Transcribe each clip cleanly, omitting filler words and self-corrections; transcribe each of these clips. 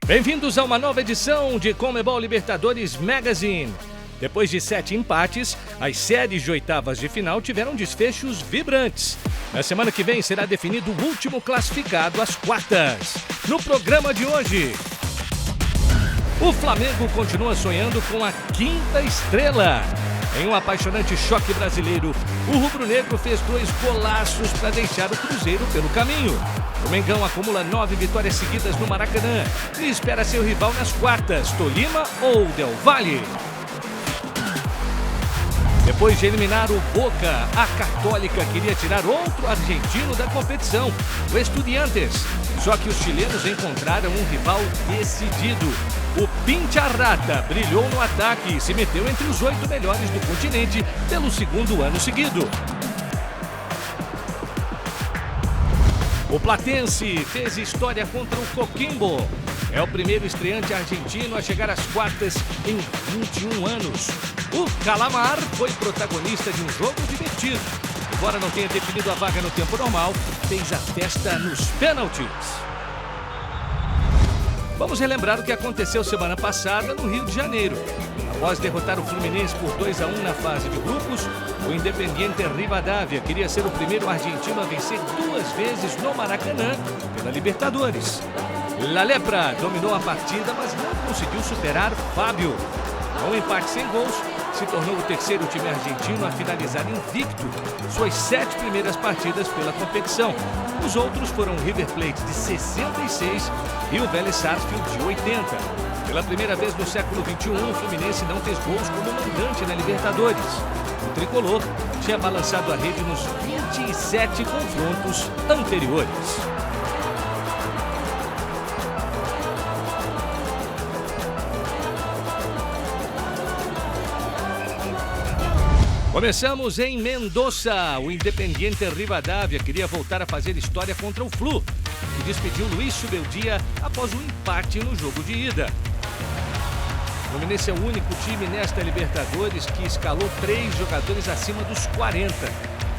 Bem-vindos a uma nova edição de Conmebol Libertadores Magazine. Depois de 7 empates, as séries de oitavas de final tiveram desfechos vibrantes. Na semana que vem será definido o último classificado às quartas. No programa de hoje, o Flamengo continua sonhando com a quinta estrela. Em um apaixonante choque brasileiro, o rubro-negro fez 2 golaços para deixar o Cruzeiro pelo caminho. O Mengão acumula 9 vitórias seguidas no Maracanã e espera seu rival nas quartas, Tolima ou Del Valle. Depois de eliminar o Boca, a Católica queria tirar outro argentino da competição, o Estudiantes. Só que os chilenos encontraram um rival decidido. O Pincharrata brilhou no ataque e se meteu entre os 8 melhores do continente pelo segundo ano seguido. O Platense fez história contra o Coquimbo. É o primeiro estreante argentino a chegar às quartas em 21 anos. O Calamar foi protagonista de um jogo divertido. Embora não tenha definido a vaga no tempo normal, fez a festa nos pênaltis. Vamos relembrar o que aconteceu semana passada no Rio de Janeiro. Após derrotar o Fluminense por 2-1 na fase de grupos, o Independiente Rivadavia queria ser o primeiro argentino a vencer 2 vezes no Maracanã pela Libertadores. La Lepra dominou a partida, mas não conseguiu superar Fábio. Com um empate sem gols, se tornou o terceiro time argentino a finalizar invicto suas 7 primeiras partidas pela competição. Os outros foram o River Plate de 66 e o Vélez Sarsfield de 80. Pela primeira vez no século XXI, o Fluminense não fez gols como mandante na Libertadores. O tricolor tinha balançado a rede nos 27 confrontos anteriores. Começamos em Mendoza. O Independiente Rivadavia queria voltar a fazer história contra o Flu, que despediu Luiz Subeldia após um empate no jogo de ida. O Fluminense é o único time nesta Libertadores que escalou 3 jogadores acima dos 40.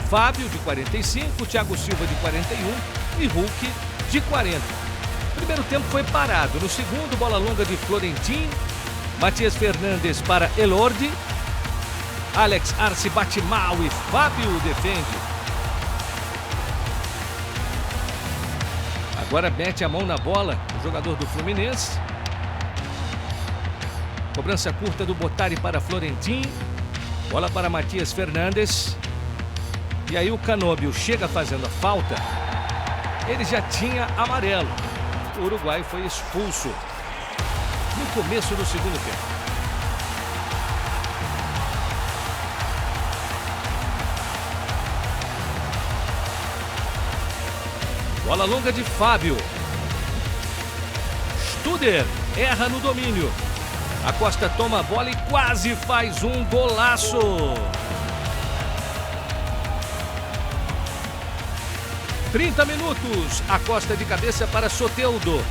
Fábio, de 45, Thiago Silva, de 41 e Hulk, de 40. O primeiro tempo foi parado. No segundo, bola longa de Florentin, Matias Fernandes para Elordi. Alex Arce bate mal e Fábio defende. Agora mete a mão na bola o jogador do Fluminense. Cobrança curta do Bottari para Florentin. Bola para Matias Fernandes. E aí o Canóbio chega fazendo a falta. Ele já tinha amarelo. O uruguaio foi expulso no começo do segundo tempo. Bola longa de Fábio. Studer erra no domínio. Acosta toma a bola e quase faz um golaço. "30 minutos. Acosta de cabeça para Soteldo.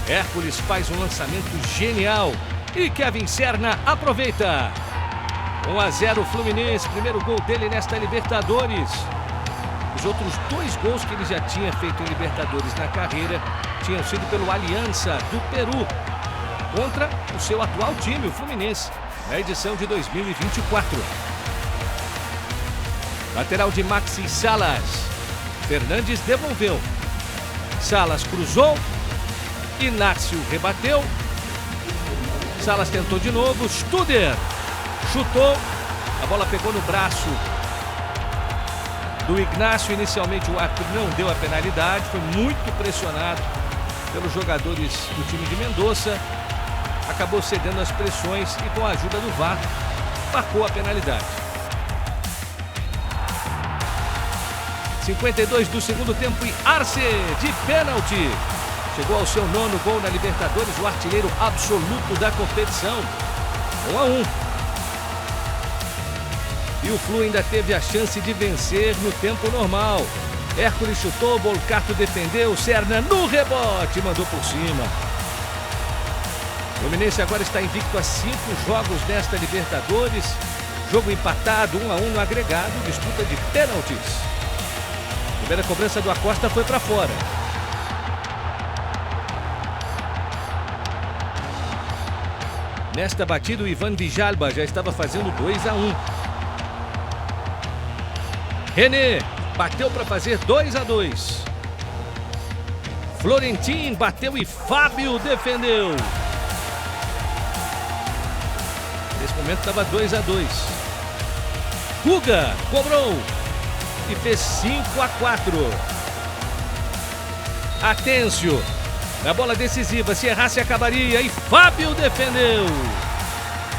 Hércules faz um lançamento genial. E Kevin Serna aproveita. 1-0 Fluminense. Primeiro gol dele nesta Libertadores. Os outros 2 gols que ele já tinha feito em Libertadores na carreira tinham sido pelo Aliança do Peru contra o seu atual time, o Fluminense, na edição de 2024. Lateral de Maxi Salas. Fernandes devolveu. Salas cruzou. Inácio rebateu. Salas tentou de novo. Studer chutou. A bola pegou no braço do Ignacio. Inicialmente o árbitro não deu a penalidade, foi muito pressionado pelos jogadores do time de Mendoza, acabou cedendo às pressões e com a ajuda do VAR marcou a penalidade. 52 do segundo tempo e Arce de pênalti. Chegou ao seu 9º gol na Libertadores, o artilheiro absoluto da competição. 1-1. E o Flu ainda teve a chance de vencer no tempo normal. Hércules chutou, Bolcarto defendeu, Serna no rebote, mandou por cima. O Fluminense agora está invicto a 5 jogos nesta Libertadores. Jogo empatado, 1-1 no agregado, disputa de pênaltis. Primeira cobrança do Acosta foi para fora. Nesta batida, o Ivan Villalba já estava fazendo 2-1. René bateu para fazer 2-2. Florentin bateu e Fábio defendeu. Nesse momento estava 2-2. Guga cobrou e fez 5-4. Atêncio, na bola decisiva, se errasse acabaria e Fábio defendeu.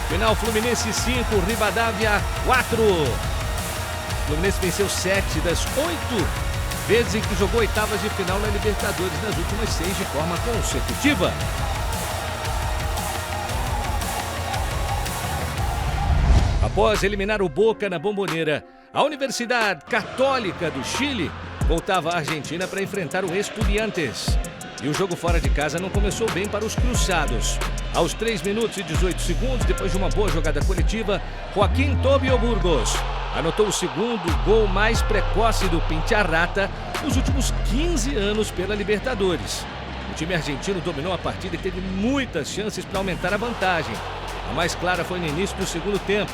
Final Fluminense 5, Rivadavia 4. Fluminense venceu 7 das 8 vezes em que jogou oitavas de final na Libertadores, nas últimas 6 de forma consecutiva. Após eliminar o Boca na Bombonera, a Universidade Católica do Chile voltava à Argentina para enfrentar o Estudiantes. E o jogo fora de casa não começou bem para os cruzados. Aos 3 minutos e 18 segundos, depois de uma boa jogada coletiva, Joaquim Tobio Burgos anotou o segundo gol mais precoce do Pincharrata nos últimos 15 anos pela Libertadores. O time argentino dominou a partida e teve muitas chances para aumentar a vantagem. A mais clara foi no início do segundo tempo.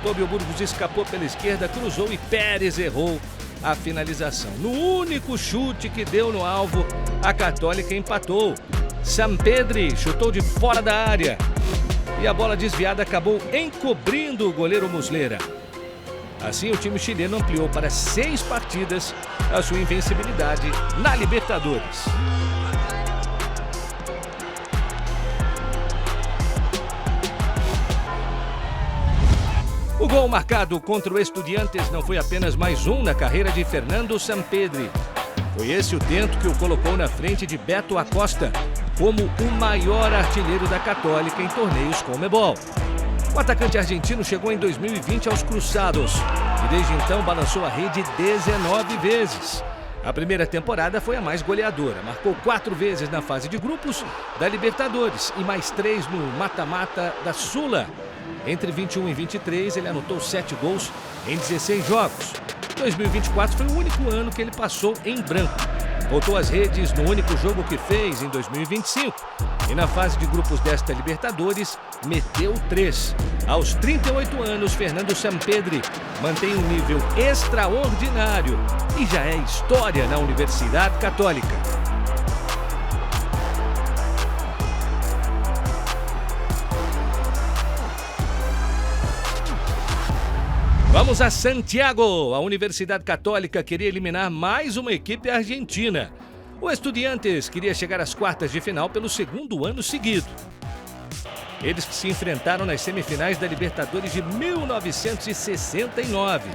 Tobio Burgos escapou pela esquerda, cruzou e Pérez errou a finalização. No único chute que deu no alvo, a Católica empatou. Sampedri chutou de fora da área e a bola desviada acabou encobrindo o goleiro Muslera. Assim, o time chileno ampliou para 6 partidas a sua invencibilidade na Libertadores. O gol marcado contra o Estudiantes não foi apenas mais um na carreira de Fernando Sampedri. Foi esse o tento que o colocou na frente de Beto Acosta como o maior artilheiro da Católica em torneios Conmebol. O atacante argentino chegou em 2020 aos Cruzados e desde então balançou a rede 19 vezes. A primeira temporada foi a mais goleadora, marcou 4 vezes na fase de grupos da Libertadores e mais 3 no mata-mata da Sula. Entre 21 e 23, ele anotou 7 gols em 16 jogos. 2024 foi o único ano que ele passou em branco. Voltou às redes no único jogo que fez em 2025. E na fase de grupos desta Libertadores, meteu 3. Aos 38 anos, Fernando Sampedri mantém um nível extraordinário e já é história na Universidade Católica. Vamos a Santiago. A Universidade Católica queria eliminar mais uma equipe argentina. O Estudiantes queria chegar às quartas de final pelo segundo ano seguido. Eles que se enfrentaram nas semifinais da Libertadores de 1969.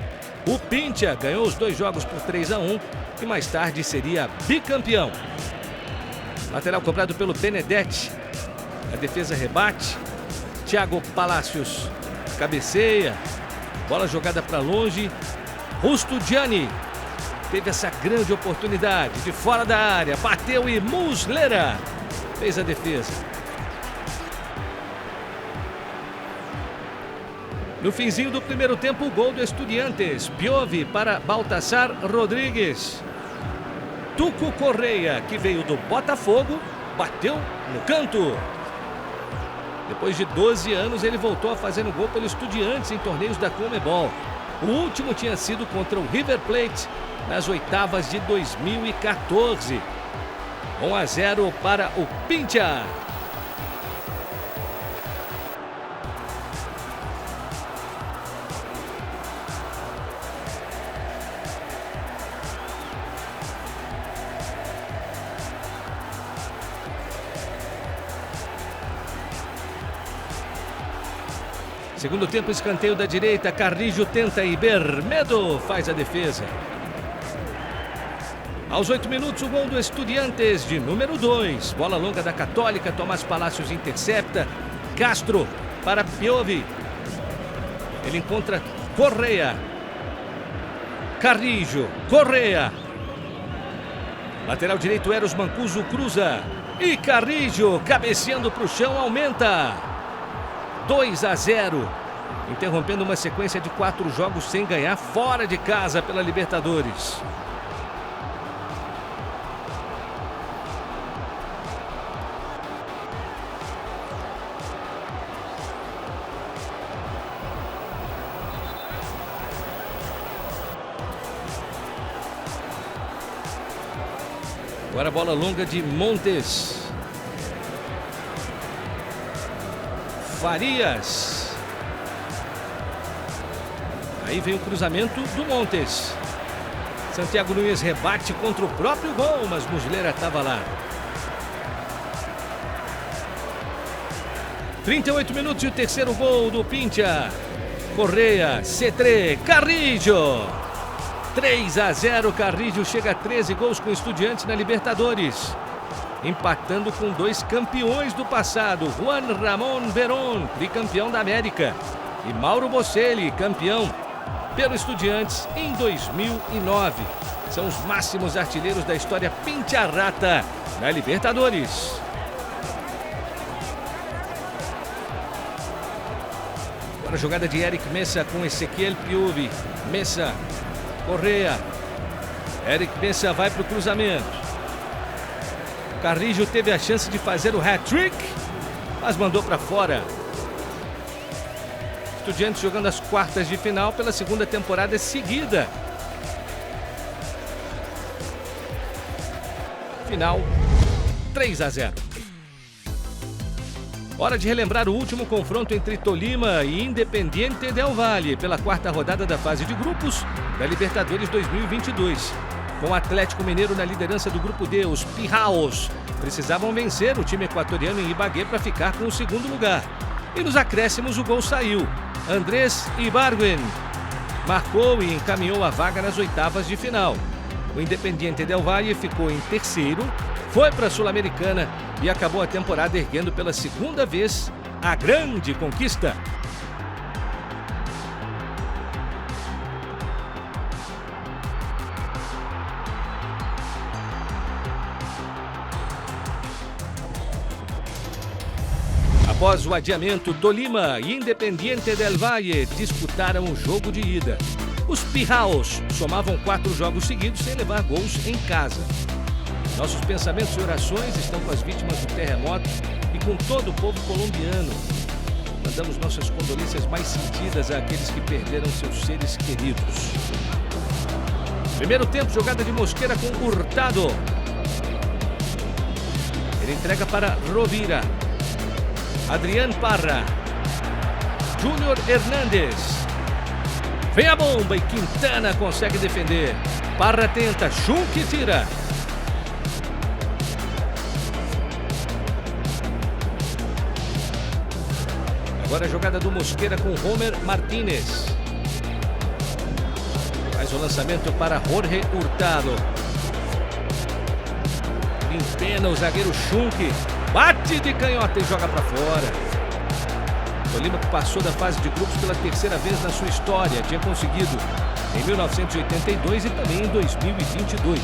O Pincha ganhou os 2 jogos por 3-1 e mais tarde seria bicampeão. Lateral cobrado pelo Benedetti. A defesa rebate. Thiago Palacios cabeceia. Bola jogada para longe. Rustugiani teve essa grande oportunidade de fora da área. Bateu e Muslera fez a defesa. No finzinho do primeiro tempo, o gol do Estudiantes. Piovi para Baltasar Rodrigues. Tuco Correia, que veio do Botafogo, bateu no canto. Depois de 12 anos, ele voltou a fazer um gol pelo Estudiantes em torneios da Conmebol. O último tinha sido contra o River Plate nas oitavas de 2014. 1-0 para o Pincha. Segundo tempo, escanteio da direita, Carrijo tenta e Bermedo faz a defesa. Aos 8 minutos, o gol do Estudiantes de número 2. Bola longa da Católica, Tomás Palacios intercepta. Castro para Piovi. Ele encontra Correia. Carrijo, Correia. Lateral direito, Eros Mancuso cruza. E Carrijo, cabeceando para o chão, aumenta. 2-0, interrompendo uma sequência de 4 jogos sem ganhar fora de casa pela Libertadores. Agora a bola longa de Montes. Farias. Aí vem o cruzamento do Montes. Santiago Nunes rebate contra o próprio gol, mas Muslera estava lá. 38 minutos e o terceiro gol do Pincha. Correa, C3, Carrillo. 3-0, Carrillo chega a 13 gols com Estudiantes na Libertadores. Empatando com dois campeões do passado, Juan Ramón Verón, tricampeão da América, e Mauro Bocelli, campeão pelo Estudiantes em 2009. São os máximos artilheiros da história Pincharrata na Libertadores. Agora a jogada de Eric Mesa com Ezequiel Piuvi. Mesa, Correa. Eric Mesa vai para o cruzamento. Carrillo teve a chance de fazer o hat-trick, mas mandou para fora. Estudiantes jogando as quartas de final pela segunda temporada seguida. Final 3-0. Hora de relembrar o último confronto entre Tolima e Independiente del Valle pela quarta rodada da fase de grupos da Libertadores 2022. Com o Atlético Mineiro na liderança do grupo D, os Pirraos precisavam vencer o time equatoriano em Ibagué para ficar com o segundo lugar. E nos acréscimos o gol saiu. Andrés Ibargüen marcou e encaminhou a vaga nas oitavas de final. O Independiente del Valle ficou em terceiro, foi para a Sul-Americana e acabou a temporada erguendo pela segunda vez a grande conquista. Após o adiamento, Tolima e Independiente del Valle disputaram o jogo de ida. Os Pirraos somavam 4 jogos seguidos sem levar gols em casa. Nossos pensamentos e orações estão com as vítimas do terremoto e com todo o povo colombiano. Mandamos nossas condolências mais sentidas àqueles que perderam seus seres queridos. Primeiro tempo, jogada de Mosquera com Hurtado. Ele entrega para Rovira. Adrián Parra. Júnior Hernández. Vem a bomba e Quintana consegue defender. Parra tenta, Schunk tira. Agora a jogada do Mosquera com Homer Martínez. Faz o lançamento para Jorge Hurtado. Empena o zagueiro Schunk. Bate de canhota e joga para fora. Tolima, que passou da fase de grupos pela terceira vez na sua história, tinha conseguido em 1982 e também em 2022.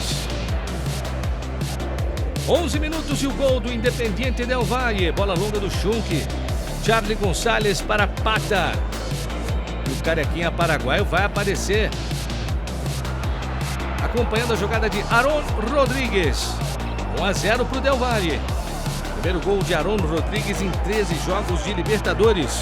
11 minutos e o gol do Independiente del Valle. Bola longa do Schunk. Charly González para Pata. E o carequinha paraguaio vai aparecer. Acompanhando a jogada de Aaron Rodrigues. 1-0 para o Del Valle. Primeiro gol de Aaron Rodrigues em 13 jogos de Libertadores.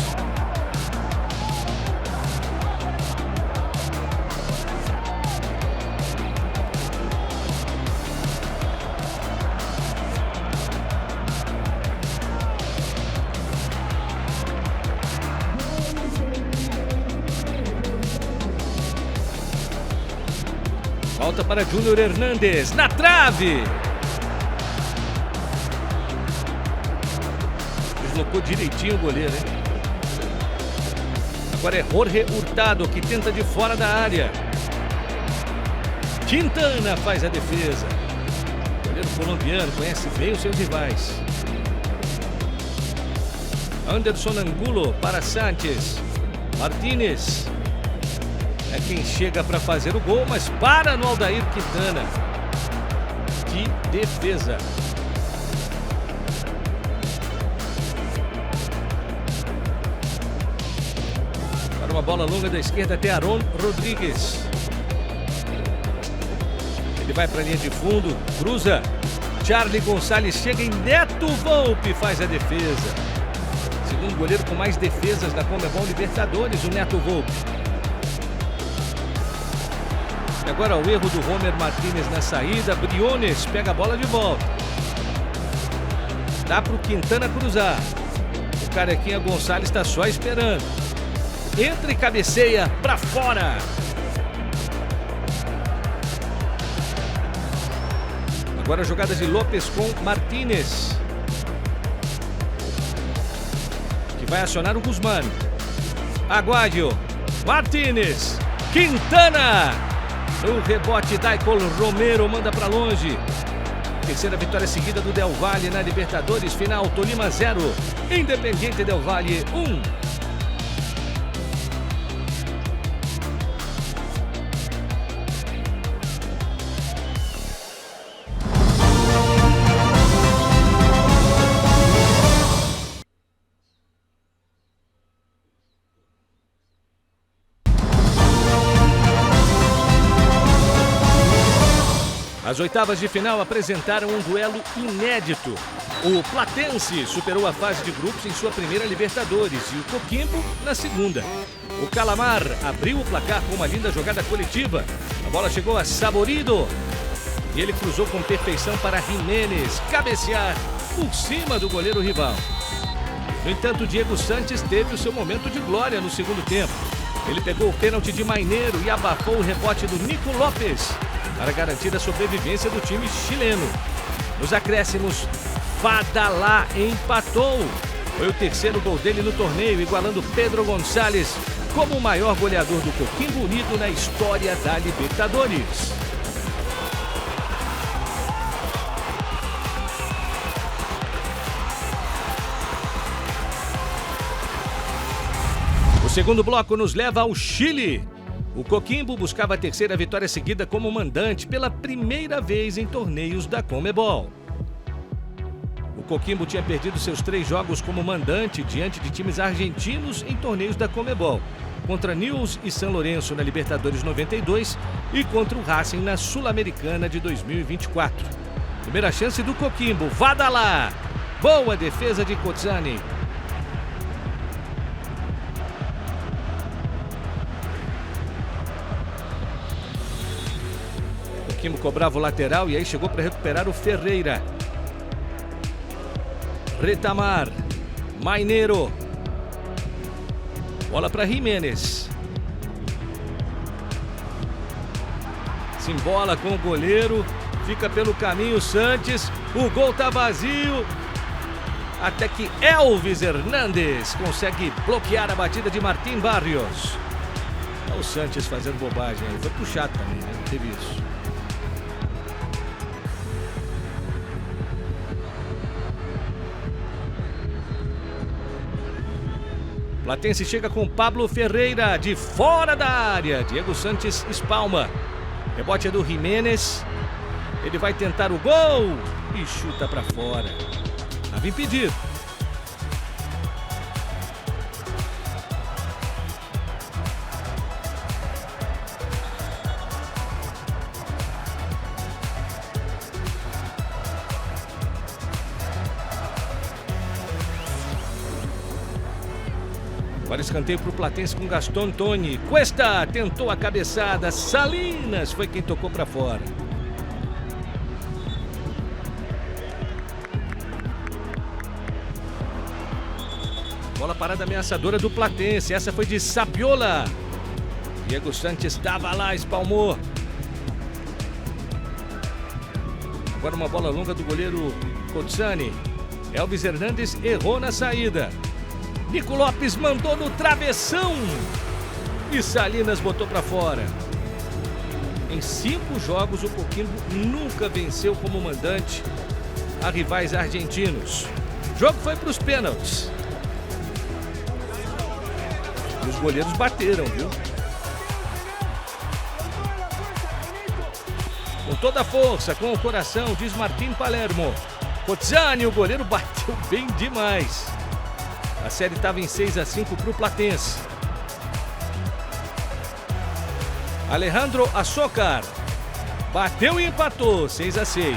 Volta para Júnior Hernández, na trave! Deslocou direitinho o goleiro, hein? Agora é Jorge Hurtado que tenta de fora da área. Quintana faz a defesa. O goleiro colombiano conhece bem os seus rivais. Anderson Angulo para Sánchez. Martínez é quem chega para fazer o gol, mas para no Aldair Quintana. Que defesa! Para uma bola longa da esquerda até Aaron Rodrigues. Ele vai para a linha de fundo, cruza. Charly González chega em Neto Volpi, faz a defesa. Segundo goleiro com mais defesas na Conmebol Libertadores, o Neto Volpi. Agora o erro do Homer Martínez na saída. Briones pega a bola de volta. Dá para o Quintana cruzar. O Carequinha Gonçalves está só esperando. Entra e cabeceia para fora. Agora a jogada de Lopes com Martínez. Que vai acionar o Guzmán. Aguayo. Martínez. Quintana. No rebote, Daicol Romero manda para longe. Terceira vitória seguida do Del Valle na Libertadores. Final, Tolima 0. Independiente Del Valle 1. As oitavas de final apresentaram um duelo inédito. O Platense superou a fase de grupos em sua primeira Libertadores e o Coquimbo na segunda. O Calamar abriu o placar com uma linda jogada coletiva. A bola chegou a Saborido e ele cruzou com perfeição para Jiménez cabecear por cima do goleiro rival. No entanto, Diego Santos teve o seu momento de glória no segundo tempo. Ele pegou o pênalti de Maineiro e abafou o rebote do Nico Lopes para garantir a sobrevivência do time chileno. Nos acréscimos, Vadalá empatou. Foi o terceiro gol dele no torneio, igualando Pedro Gonçalves como o maior goleador do Coquimbo Unido na história da Libertadores. O segundo bloco nos leva ao Chile. O Coquimbo buscava a terceira vitória seguida como mandante pela primeira vez em torneios da Conmebol. O Coquimbo tinha perdido seus 3 jogos como mandante diante de times argentinos em torneios da Conmebol, contra Newell's e São Lourenço na Libertadores 92 e contra o Racing na Sul-Americana de 2024. Primeira chance do Coquimbo, Vadalá. Boa defesa de Cozzani. O Coquimbo cobrava o lateral e aí chegou para recuperar o Ferreira. Retamar. Maineiro. Bola para Jiménez. Se embola com o goleiro. Fica pelo caminho Santos. O gol tá vazio. Até que Elvis Hernandes consegue bloquear a batida de Martín Barrios. Olha o Santos fazendo bobagem aí. Foi puxado também, né? Não teve isso. Platense chega com Pablo Ferreira de fora da área. Diego Santos espalma. Rebote é do Jiménez. Ele vai tentar o gol e chuta para fora. Estava impedido. Agora escanteio para o Platense com Gaston Toni. Cuesta tentou a cabeçada. Salinas foi quem tocou para fora. Bola parada ameaçadora do Platense. Essa foi de Sapiola. Diego Santos estava lá, espalmou. Agora uma bola longa do goleiro Cozzani. Elvis Hernandes errou na saída. Nico Lopes mandou no travessão e Salinas botou para fora. Em 5 jogos, o Coquimbo nunca venceu como mandante a rivais argentinos. O jogo foi para os pênaltis. E os goleiros bateram, viu? Com toda a força, com o coração, diz Martim Palermo. Cozzani, o goleiro, bateu bem demais. A série estava em 6-5 para o Platense. Alejandro Azócar bateu e empatou, 6-6.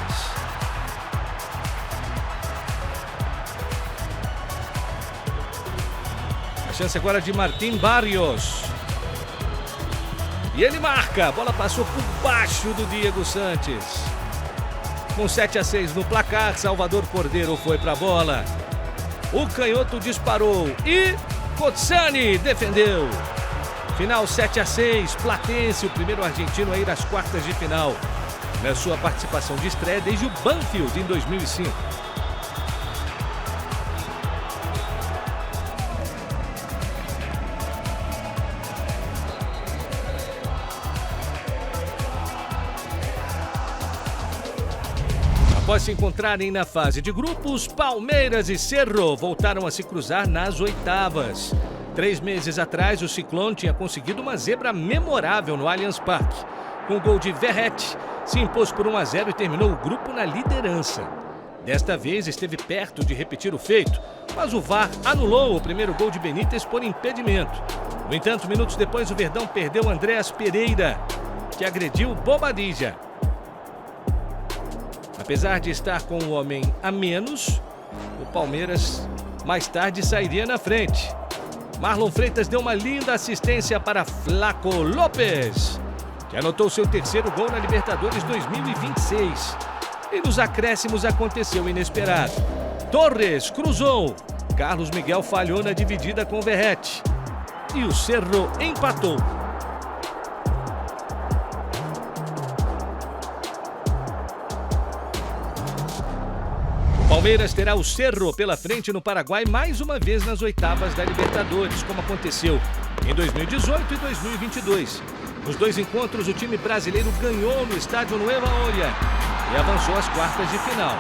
A chance agora de Martín Barrios. E ele marca, a bola passou por baixo do Diego Santos. Com 7-6 no placar, Salvador Cordeiro foi para a bola. O canhoto disparou e Cozzani defendeu. Final 7-6, Platense, o primeiro argentino a ir às quartas de final. Na sua participação de estreia desde o Banfield em 2005. Após se encontrarem na fase de grupos, Palmeiras e Cerro voltaram a se cruzar nas oitavas. 3 meses atrás, o Ciclone tinha conseguido uma zebra memorável no Allianz Parque. Com o gol de Verratti, se impôs por 1-0 e terminou o grupo na liderança. Desta vez, esteve perto de repetir o feito, mas o VAR anulou o primeiro gol de Benítez por impedimento. No entanto, minutos depois, o Verdão perdeu Andréas Pereira, que agrediu Bobadilla. Apesar de estar com um homem a menos, o Palmeiras mais tarde sairia na frente. Marlon Freitas deu uma linda assistência para Flaco Lopes, que anotou seu terceiro gol na Libertadores 2026. E nos acréscimos aconteceu o inesperado. Torres cruzou, Carlos Miguel falhou na dividida com Verratti e o Cerro empatou. Palmeiras terá o Cerro pela frente no Paraguai mais uma vez nas oitavas da Libertadores, como aconteceu em 2018 e 2022. Nos 2 encontros, o time brasileiro ganhou no estádio Nueva Oria e avançou às quartas de final.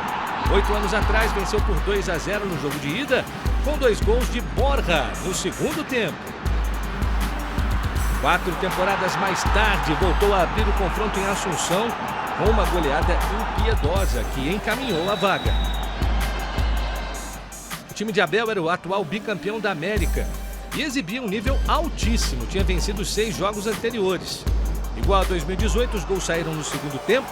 8 anos atrás, venceu por 2-0 no jogo de ida, com 2 gols de Borja no segundo tempo. 4 temporadas mais tarde, voltou a abrir o confronto em Assunção com uma goleada impiedosa que encaminhou a vaga. O time de Abel era o atual bicampeão da América e exibia um nível altíssimo, tinha vencido os 6 jogos anteriores. Igual a 2018, os gols saíram no segundo tempo.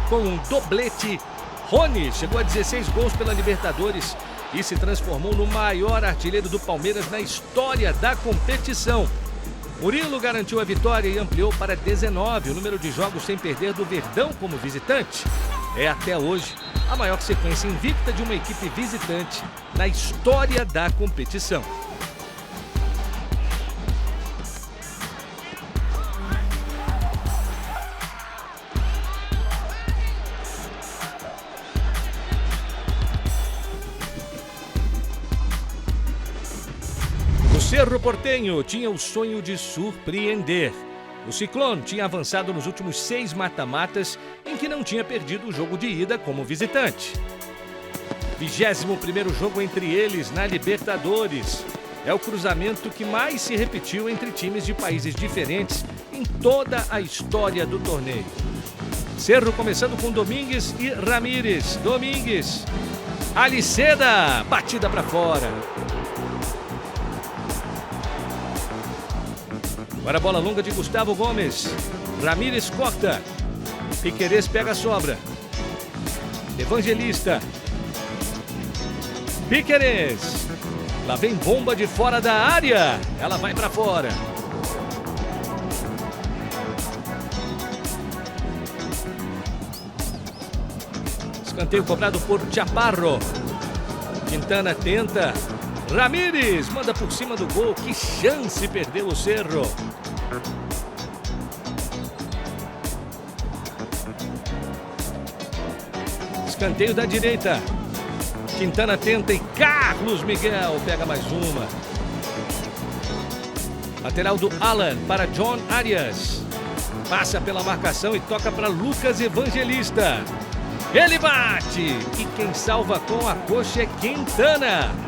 Com um doblete, Rony chegou a 16 gols pela Libertadores e se transformou no maior artilheiro do Palmeiras na história da competição. Murilo garantiu a vitória e ampliou para 19 o número de jogos sem perder do Verdão como visitante. É até hoje a maior sequência invicta de uma equipe visitante na história da competição. O Cerro Porteño tinha o sonho de surpreender. O Ciclone tinha avançado nos últimos 6 mata-matas em que não tinha perdido o jogo de ida como visitante. 21º jogo entre eles na Libertadores. É o cruzamento que mais se repetiu entre times de países diferentes em toda a história do torneio. Cerro começando com Domingues e Ramírez. Domingues, Aliceda, batida para fora. Agora a bola longa de Gustavo Gomes. Ramírez corta. Piquerez pega a sobra. Evangelista. Piquerez. Lá vem bomba de fora da área. Ela vai para fora. Escanteio cobrado por Chaparro. Quintana tenta. Ramírez manda por cima do gol. Que chance perdeu o Cerro. Escanteio da direita. Quintana tenta e Carlos Miguel pega mais uma. Lateral do Alan para John Arias. Passa pela marcação e toca para Lucas Evangelista. Ele bate e quem salva com a coxa é Quintana. –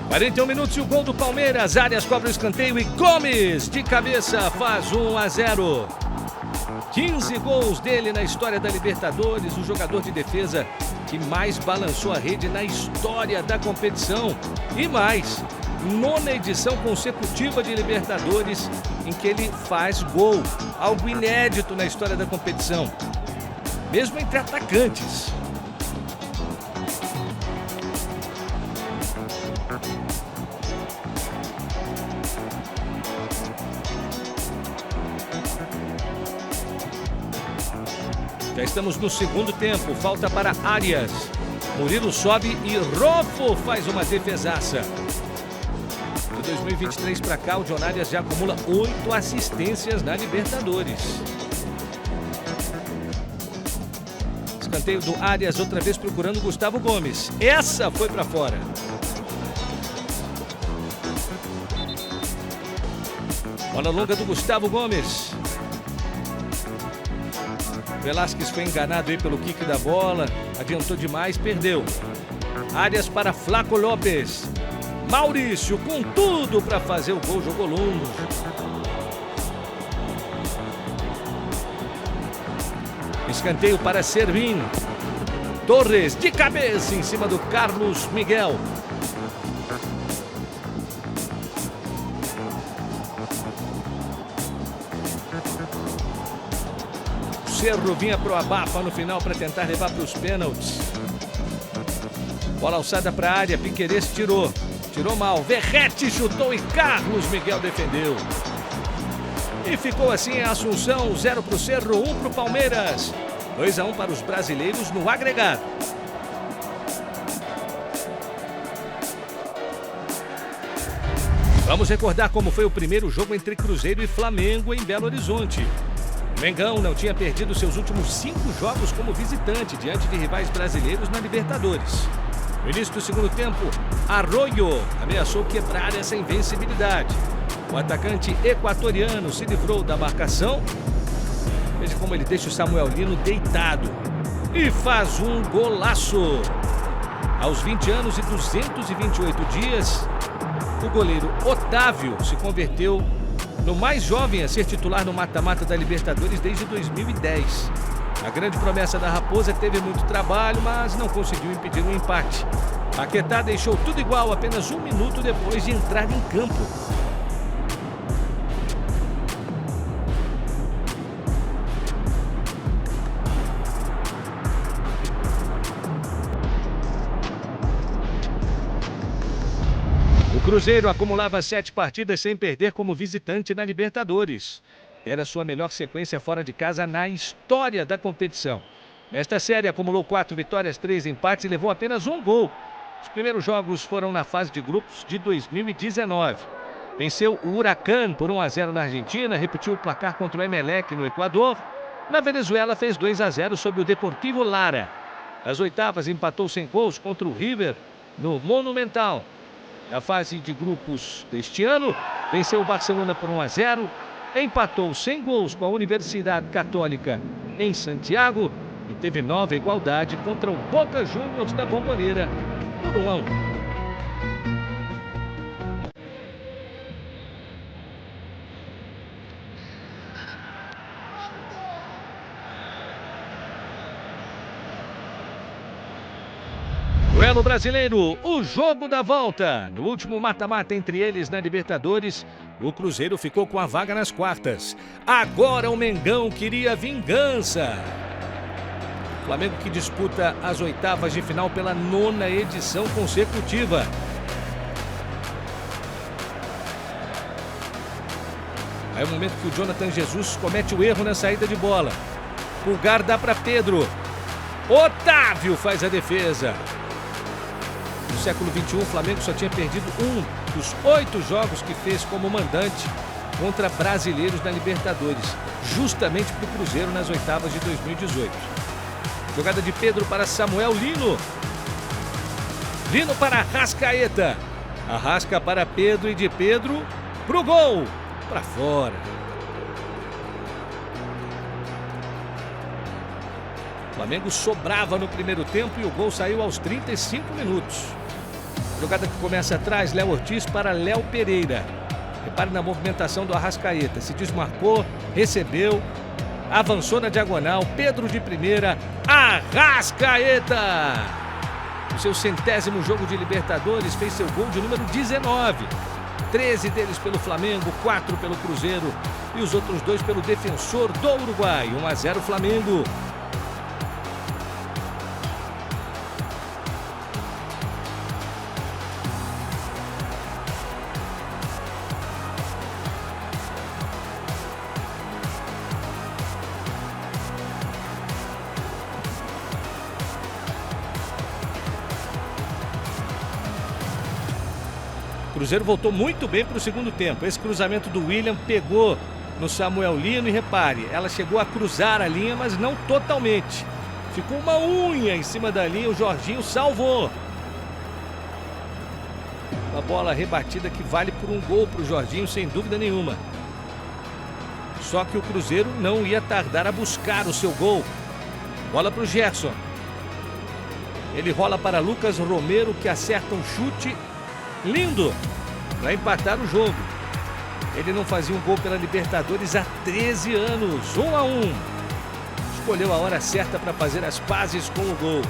41 minutos e o gol do Palmeiras. Arias cobra o escanteio e Gomes de cabeça faz 1-0. 15 gols dele na história da Libertadores. O jogador de defesa que mais balançou a rede na história da competição. E mais, 9ª edição consecutiva de Libertadores em que ele faz gol. Algo inédito na história da competição. mesmo entre atacantes. Já estamos no segundo tempo, falta para Arias. Murilo sobe e Rofo faz uma defesaça. De 2023 para cá, o John Arias já acumula 8 assistências na Libertadores. Escanteio do Arias, outra vez procurando Gustavo Gomes. Essa foi para fora. Bola longa do Gustavo Gomes. Velasquez foi enganado aí pelo kick da bola, adiantou demais, perdeu. Arias para Flaco Lopes. Maurício com tudo para fazer o gol, jogou longe. Escanteio para Servin. Torres de cabeça em cima do Carlos Miguel. Cerro vinha pro abafa no final para tentar levar para os pênaltis. Bola alçada para a área, Piquerez tirou mal, Verrete chutou e Carlos Miguel defendeu. E ficou assim a Assunção, 0 para o Cerro, 1 para o Palmeiras. 2-1 para os brasileiros no agregado. Vamos recordar como foi o primeiro jogo entre Cruzeiro e Flamengo em Belo Horizonte. O Mengão não tinha perdido seus últimos 5 jogos como visitante diante de rivais brasileiros na Libertadores. No início do segundo tempo, Arroyo ameaçou quebrar essa invencibilidade. O atacante equatoriano se livrou da marcação. Veja como ele deixa o Samuel Lino deitado e faz um golaço. Aos 20 anos e 228 dias, o goleiro Otávio se converteu no mais jovem a ser titular no mata-mata da Libertadores desde 2010. A grande promessa da Raposa teve muito trabalho, mas não conseguiu impedir um empate. Paquetá deixou tudo igual apenas 1 minuto depois de entrar em campo. O Cruzeiro acumulava 7 partidas sem perder como visitante na Libertadores. Era sua melhor sequência fora de casa na história da competição. Nesta série acumulou 4 vitórias, 3 empates e levou apenas 1 gol. Os primeiros jogos foram na fase de grupos de 2019. Venceu o Huracán por 1-0 na Argentina, repetiu o placar contra o Emelec no Equador. Na Venezuela fez 2-0 sobre o Deportivo Lara. Nas oitavas empatou sem gols contra o River no Monumental. Na fase de grupos deste ano, venceu o Barcelona por 1-0, empatou sem gols com a Universidade Católica em Santiago e teve nova igualdade contra o Boca Juniors da Bombonera por 1-1. Duelo brasileiro, o jogo da volta. No último mata-mata entre eles na Libertadores, o Cruzeiro ficou com a vaga nas quartas. Agora o Mengão queria vingança. Flamengo que disputa as oitavas de final pela 9ª edição consecutiva. Aí é o momento que o Jonathan Jesus comete o erro na saída de bola. Pulgar dá para Pedro. Otávio faz a defesa. No século XXI, o Flamengo só tinha perdido 1 dos 8 jogos que fez como mandante contra brasileiros na Libertadores, justamente para o Cruzeiro nas oitavas de 2018. Jogada de Pedro para Samuel Lino. Lino para Arrascaeta. Arrasca para Pedro e de Pedro pro gol. Para fora. O Flamengo sobrava no primeiro tempo e o gol saiu aos 35 minutos. Jogada que começa atrás, Léo Ortiz para Léo Pereira. Repare na movimentação do Arrascaeta. Se desmarcou, recebeu, avançou na diagonal. Pedro de primeira, Arrascaeta! No seu 100º jogo de Libertadores, fez seu gol de número 19. 13 deles pelo Flamengo, 4 pelo Cruzeiro e os outros 2 pelo Defensor do Uruguai. 1-0 Flamengo. Cruzeiro voltou muito bem para o segundo tempo. Esse cruzamento do William pegou no Samuel Lino e repare, ela chegou a cruzar a linha, mas não totalmente. Ficou uma unha em cima da linha, o Jorginho salvou. Uma bola rebatida que vale por um gol para o Jorginho, sem dúvida nenhuma. Só que o Cruzeiro não ia tardar a buscar o seu gol. Bola para o Gerson. Ele rola para Lucas Romero, que acerta um chute lindo para empatar o jogo. Ele não fazia um gol pela Libertadores há 13 anos, 1-1. Escolheu a hora certa para fazer as pazes com o gol.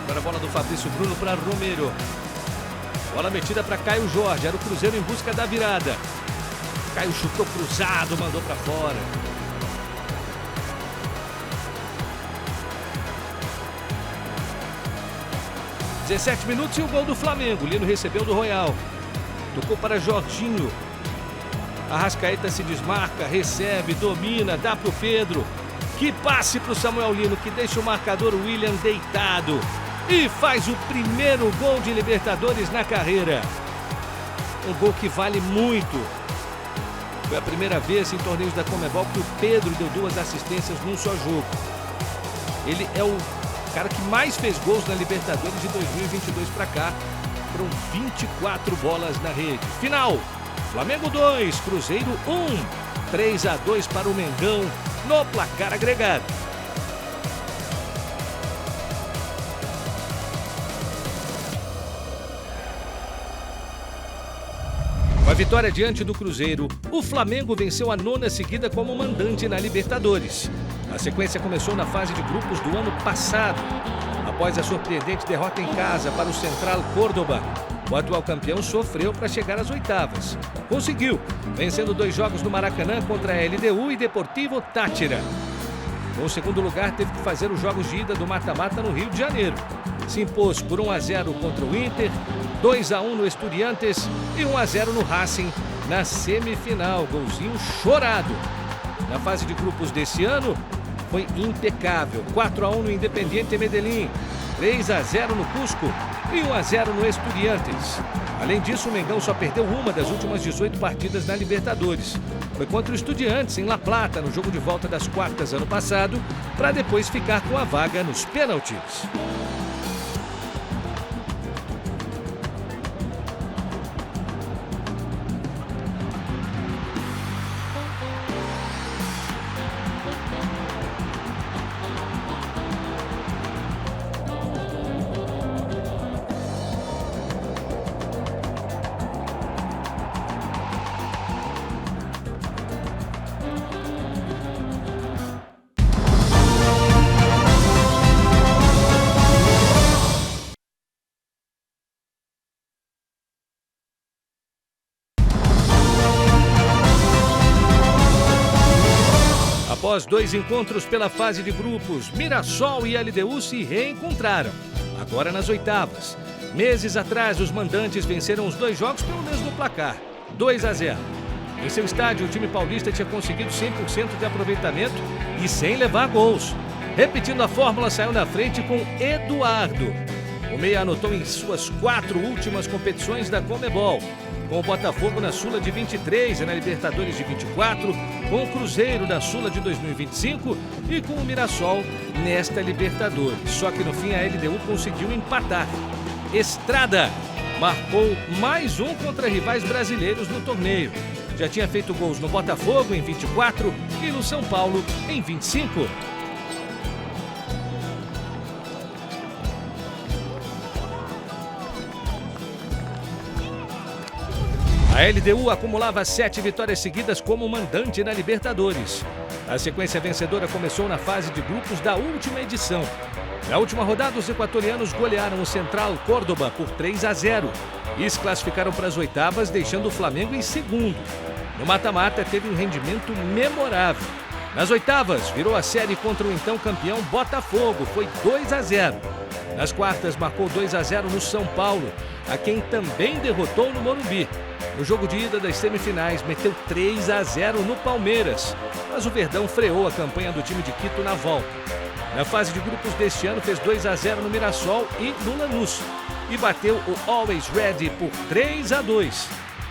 Agora a bola do Fabrício Bruno para Romero. Bola metida para Caio Jorge, era o Cruzeiro em busca da virada. Caio chutou cruzado, mandou para fora. – 17 minutos e o gol do Flamengo. Lino recebeu do Royal. Tocou para Jorginho. Arrascaeta se desmarca, recebe, domina, dá para o Pedro. Que passe para o Samuel Lino, que deixa o marcador William deitado. E faz o primeiro gol de Libertadores na carreira. Um gol que vale muito. Foi a primeira vez em torneios da Conmebol que o Pedro deu 2 assistências num só jogo. Ele é o cara que mais fez gols na Libertadores de 2022 para cá. Foram 24 bolas na rede. Final, Flamengo 2, Cruzeiro 1. 3-2 para o Mengão no placar agregado. Com a vitória diante do Cruzeiro, o Flamengo venceu a 9ª seguida como mandante na Libertadores. A sequência começou na fase de grupos do ano passado. Após a surpreendente derrota em casa para o Central Córdoba, o atual campeão sofreu para chegar às oitavas. Conseguiu, vencendo 2 jogos no Maracanã contra a LDU e Deportivo Táchira. Com o segundo lugar, teve que fazer os jogos de ida do mata-mata no Rio de Janeiro. Se impôs por 1-0 contra o Inter, 2-1 no Estudiantes e 1-0 no Racing na semifinal. Golzinho chorado. Na fase de grupos desse ano, foi impecável. 4-1 no Independiente Medellín, 3-0 no Cusco e 1-0 no Estudiantes. Além disso, o Mengão só perdeu uma das últimas 18 partidas na Libertadores. Foi contra o Estudiantes em La Plata, no jogo de volta das quartas ano passado, para depois ficar com a vaga nos pênaltis. Após 2 encontros pela fase de grupos, Mirassol e LDU se reencontraram, agora nas oitavas. Meses atrás, os mandantes venceram os 2 jogos pelo mesmo placar, 2-0. Em seu estádio, o time paulista tinha conseguido 100% de aproveitamento e sem levar gols. Repetindo a fórmula, saiu na frente com Eduardo. O meia anotou em suas 4 últimas competições da Conmebol, com o Botafogo na Sula de 23 e na Libertadores de 24, com o Cruzeiro na Sula de 2025 e com o Mirassol nesta Libertadores. Só que no fim a LDU conseguiu empatar. Estrada marcou mais um contra rivais brasileiros no torneio. Já tinha feito gols no Botafogo em 24 e no São Paulo em 25. A LDU acumulava 7 vitórias seguidas como mandante na Libertadores. A sequência vencedora começou na fase de grupos da última edição. Na última rodada, os equatorianos golearam o Central Córdoba por 3-0 e se classificaram para as oitavas, deixando o Flamengo em segundo. No mata-mata, teve um rendimento memorável. Nas oitavas, virou a série contra o então campeão Botafogo, foi 2-0. Nas quartas, marcou 2-0 no São Paulo, a quem também derrotou no Morumbi. No jogo de ida das semifinais, meteu 3-0 no Palmeiras, mas o Verdão freou a campanha do time de Quito na volta. Na fase de grupos deste ano, fez 2-0 no Mirassol e no Lanús, e bateu o Always Ready por 3-2.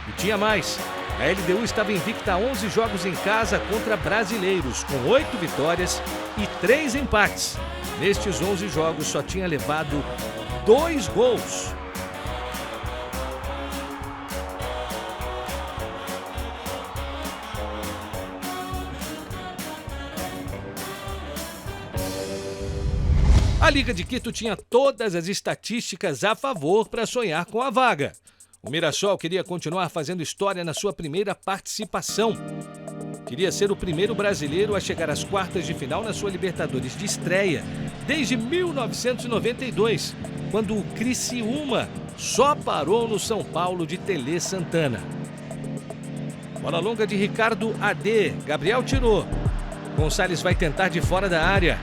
E tinha mais. A LDU estava invicta a 11 jogos em casa contra brasileiros, com 8 vitórias e 3 empates. Nestes 11 jogos, só tinha levado 2 gols. A Liga de Quito tinha todas as estatísticas a favor para sonhar com a vaga. O Mirassol queria continuar fazendo história na sua primeira participação. Queria ser o primeiro brasileiro a chegar às quartas de final na sua Libertadores de estreia, desde 1992, quando o Criciúma só parou no São Paulo de Tele Santana. Bola longa de Ricardo AD, Gabriel tirou. Gonçalves vai tentar de fora da área.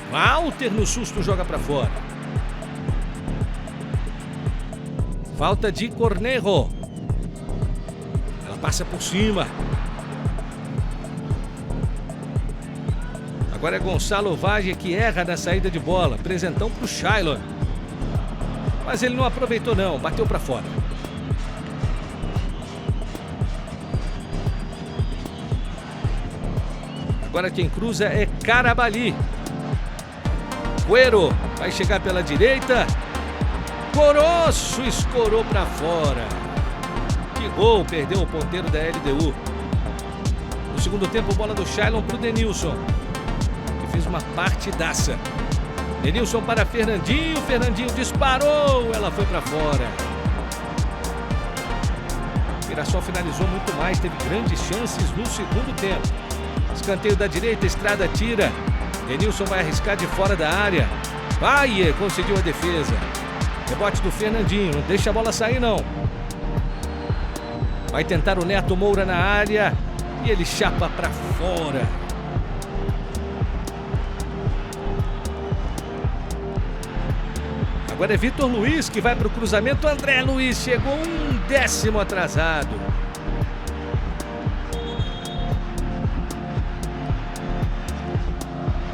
Walter no susto joga para fora. Falta de Cornejo. Ela passa por cima. Agora é Gonçalo Vage que erra na saída de bola. Presentão para o Shailon. Mas ele não aproveitou não, bateu para fora. Agora quem cruza é Carabali. Cuero vai chegar pela direita. Coroço escorou para fora. Que gol, perdeu o ponteiro da LDU. No segundo tempo, bola do Shailon para o Denilson, que fez uma partidaça. Denilson para Fernandinho, Fernandinho disparou, ela foi para fora. O Mirassol finalizou muito mais, teve grandes chances no segundo tempo. Escanteio da direita, Estrada tira. Denilson vai arriscar de fora da área. Vai, conseguiu a defesa. Rebote do Fernandinho, não deixa a bola sair não. Vai tentar o Neto Moura na área e ele chapa para fora. Agora é Vitor Luiz que vai para o cruzamento. André Luiz chegou 1/10 atrasado.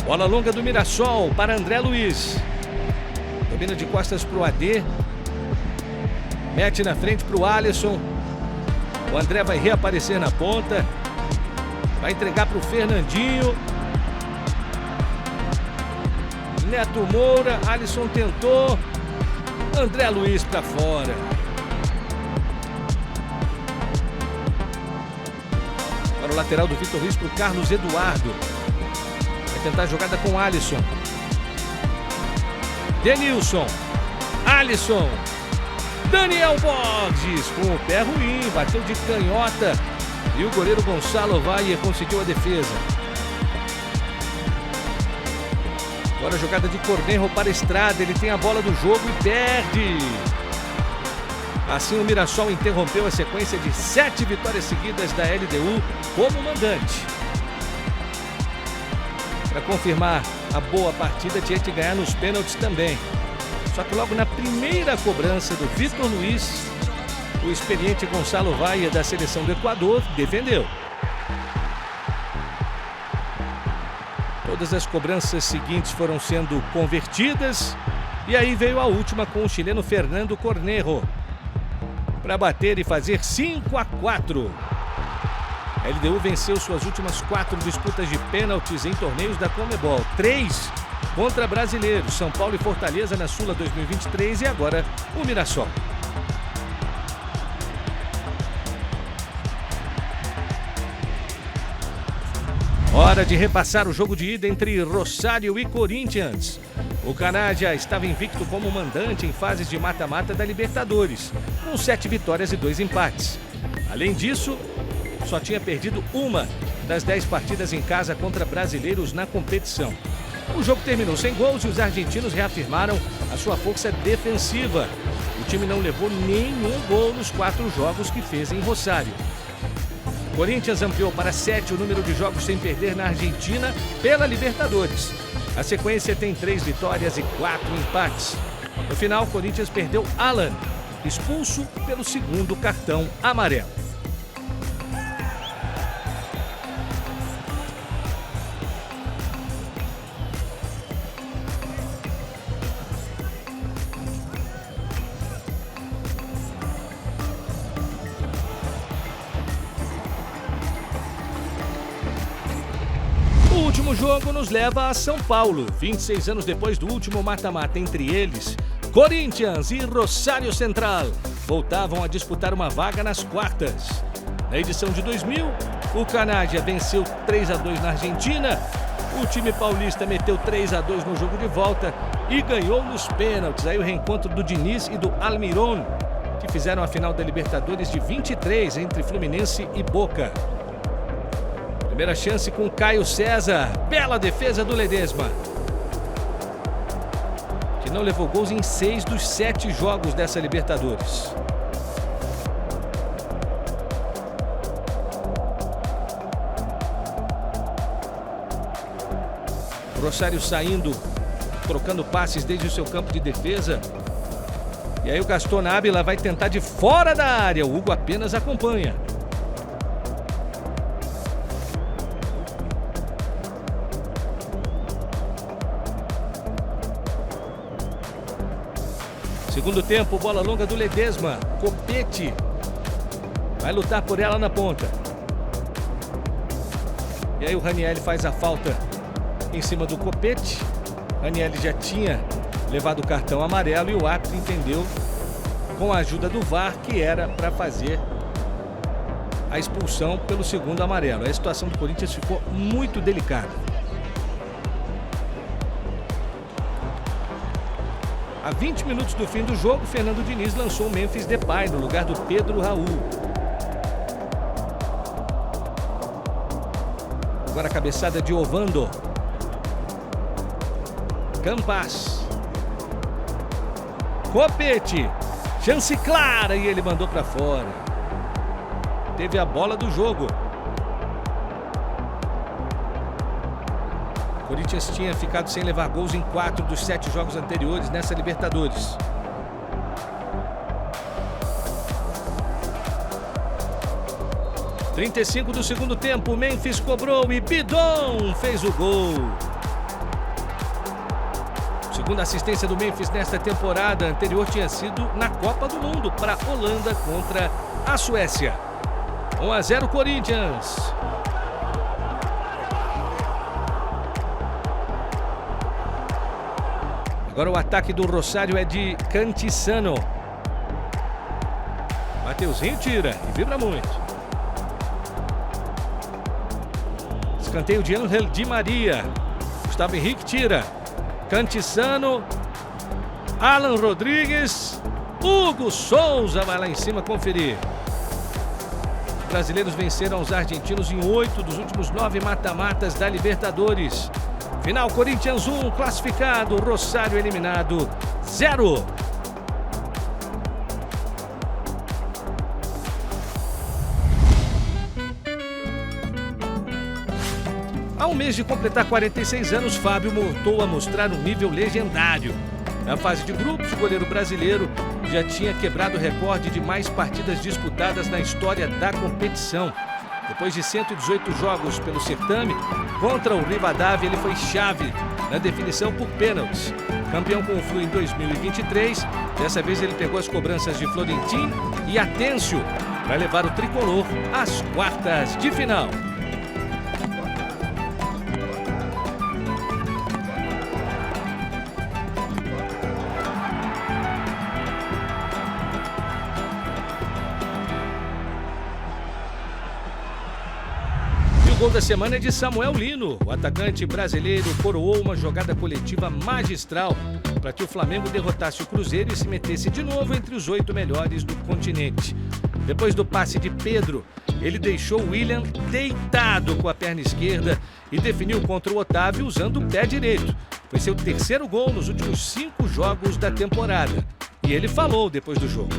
Bola longa do Mirassol para André Luiz. Domina de costas para o AD. Mete na frente para o Alisson. O André vai reaparecer na ponta. Vai entregar para o Fernandinho. Neto Moura. Alisson tentou. André Luiz para fora. Para o lateral do Vitor Luiz para o Carlos Eduardo. Tentar a jogada com Alisson. Denilson. Alisson. Daniel Borges com o pé ruim, bateu de canhota e o goleiro Gonçalo Valle conseguiu a defesa. Agora a jogada de Cornejo para Estrada, ele tem a bola do jogo e perde. Assim o Mirassol interrompeu a sequência de 7 vitórias seguidas da LDU como mandante. Para confirmar a boa partida, tinha que ganhar nos pênaltis também. Só que logo na primeira cobrança do Vitor Luiz, o experiente Gonçalo Valle da seleção do Equador defendeu. Todas as cobranças seguintes foram sendo convertidas e aí veio a última com o chileno Fernando Cornejo para bater e fazer 5-4. A LDU venceu suas últimas 4 disputas de pênaltis em torneios da Conmebol. 3 contra brasileiros, São Paulo e Fortaleza na Sula 2023 e agora o Mirassol. Hora de repassar o jogo de ida entre Rosário e Corinthians. O Canadá estava invicto como mandante em fases de mata-mata da Libertadores, com 7 vitórias e 2 empates. Além disso, só tinha perdido uma das 10 partidas em casa contra brasileiros na competição. O jogo terminou sem gols e os argentinos reafirmaram a sua força defensiva. O time não levou nenhum gol nos 4 jogos que fez em Rosário. Corinthians ampliou para 7 o número de jogos sem perder na Argentina pela Libertadores. A sequência tem 3 vitórias e 4 empates. No final, Corinthians perdeu Alan, expulso pelo segundo cartão amarelo. O último jogo nos leva a São Paulo, 26 anos depois do último mata-mata entre eles. Corinthians e Rosário Central voltavam a disputar uma vaga nas quartas. Na edição de 2000, o Canadá venceu 3-2 na Argentina, o time paulista meteu 3-2 no jogo de volta e ganhou nos pênaltis. Aí o reencontro do Diniz e do Almirón, que fizeram a final da Libertadores de 23 entre Fluminense e Boca. Primeira chance com Caio César, bela defesa do Ledesma, que não levou gols em 6 dos 7 jogos dessa Libertadores. O Rosário saindo, trocando passes desde o seu campo de defesa. E aí o Gastón Ávila vai tentar de fora da área, o Hugo apenas acompanha. Segundo tempo, bola longa do Ledesma. Copete vai lutar por ela na ponta. E aí o Raniel faz a falta em cima do Copete. Raniel já tinha levado o cartão amarelo e o árbitro entendeu, com a ajuda do VAR, que era para fazer a expulsão pelo segundo amarelo. A situação do Corinthians ficou muito delicada. A 20 minutos do fim do jogo, Fernando Diniz lançou o Memphis Depay no lugar do Pedro Raul. Agora a cabeçada de Ovando. Campas. Copete. Chance clara e ele mandou para fora. Teve a bola do jogo. O Corinthians tinha ficado sem levar gols em 4 dos 7 jogos anteriores nessa Libertadores. (35 do segundo tempo), Memphis cobrou e Bidon fez o gol. Segunda assistência do Memphis nesta temporada, anterior tinha sido na Copa do Mundo para a Holanda contra a Suécia. 1-0 Corinthians. Agora o ataque do Rosário é de Cantizano. Mateuzinho tira e vibra muito. Escanteio de Ángel Di Maria. Gustavo Henrique tira. Cantizano. Alan Rodrigues. Hugo Souza vai lá em cima conferir. Os brasileiros venceram os argentinos em 8 dos últimos 9 mata-matas da Libertadores. Final, Corinthians 1, classificado, Rosário eliminado, 0. Há um mês de completar 46 anos, Fábio voltou a mostrar um nível legendário. Na fase de grupos, o goleiro brasileiro já tinha quebrado o recorde de mais partidas disputadas na história da competição. Depois de 118 jogos pelo certame, contra o Rivadavia, ele foi chave na definição por pênaltis. Campeão com o Flu em 2023, dessa vez ele pegou as cobranças de Florentin e Atencio para levar o tricolor às quartas de final. O gol da semana é de Samuel Lino. O atacante brasileiro coroou uma jogada coletiva magistral para que o Flamengo derrotasse o Cruzeiro e se metesse de novo entre os 8 melhores do continente. Depois do passe de Pedro, ele deixou o William deitado com a perna esquerda e definiu contra o Otávio usando o pé direito. Foi seu terceiro gol nos últimos 5 jogos da temporada. E ele falou depois do jogo.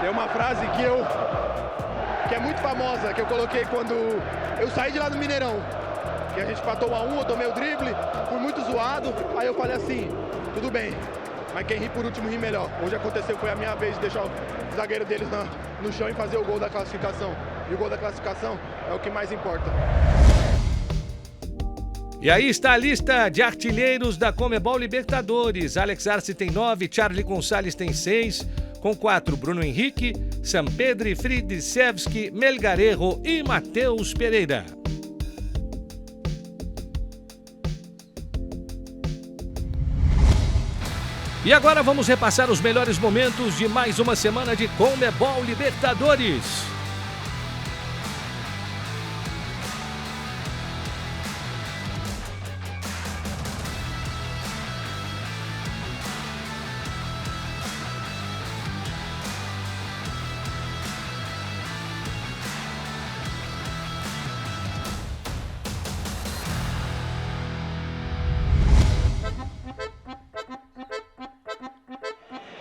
Tem uma frase que é muito famosa, que eu coloquei quando eu saí de lá do Mineirão. Que a gente empatou 1-1, eu tomei o drible, fui muito zoado. Aí eu falei assim, tudo bem, mas quem ri por último ri melhor. Hoje aconteceu, foi a minha vez de deixar o zagueiro deles no chão e fazer o gol da classificação. E o gol da classificação é o que mais importa. E aí está a lista de artilheiros da Conmebol Libertadores. Alex Arce tem 9, Charly González tem 6, com 4 Bruno Henrique, Sampedri, Fridzewski, Melgarejo e Matheus Pereira. E agora vamos repassar os melhores momentos de mais uma semana de Conmebol Libertadores.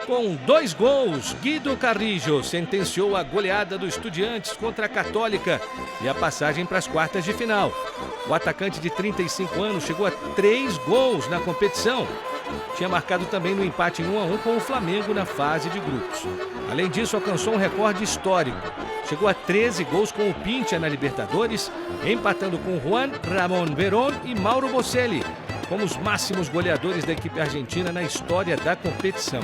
Com 2 gols, Guido Carrillo sentenciou a goleada do Estudiantes contra a Católica e a passagem para as quartas de final. O atacante de 35 anos chegou a 3 gols na competição. Tinha marcado também no empate em 1-1 com o Flamengo na fase de grupos. Além disso, alcançou um recorde histórico. Chegou a 13 gols com o Pincha na Libertadores, empatando com Juan Ramón Verón e Mauro Bocelli, como os máximos goleadores da equipe argentina na história da competição.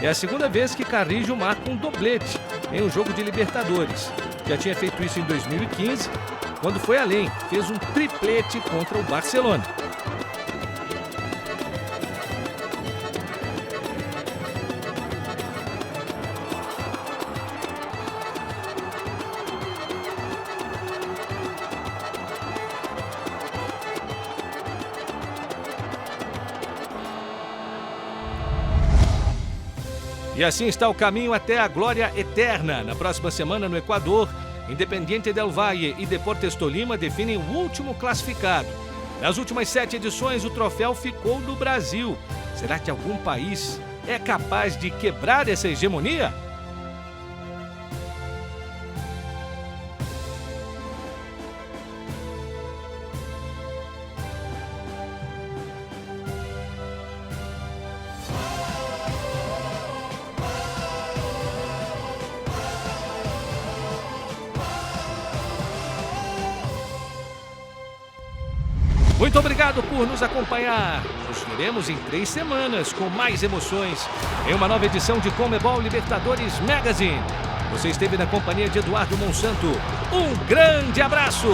É a segunda vez que Carrillo marca um doblete em um jogo de Libertadores. Já tinha feito isso em 2015, quando foi além, fez um triplete contra o Barcelona. E assim está o caminho até a glória eterna. Na próxima semana, no Equador, Independiente del Valle e Deportes Tolima definem o último classificado. Nas últimas 7 edições, o troféu ficou no Brasil. Será que algum país é capaz de quebrar essa hegemonia? Muito obrigado por nos acompanhar. Nos veremos em 3 semanas com mais emoções em uma nova edição de Conmebol Libertadores Magazine. Você esteve na companhia de Eduardo Monsanto. Um grande abraço!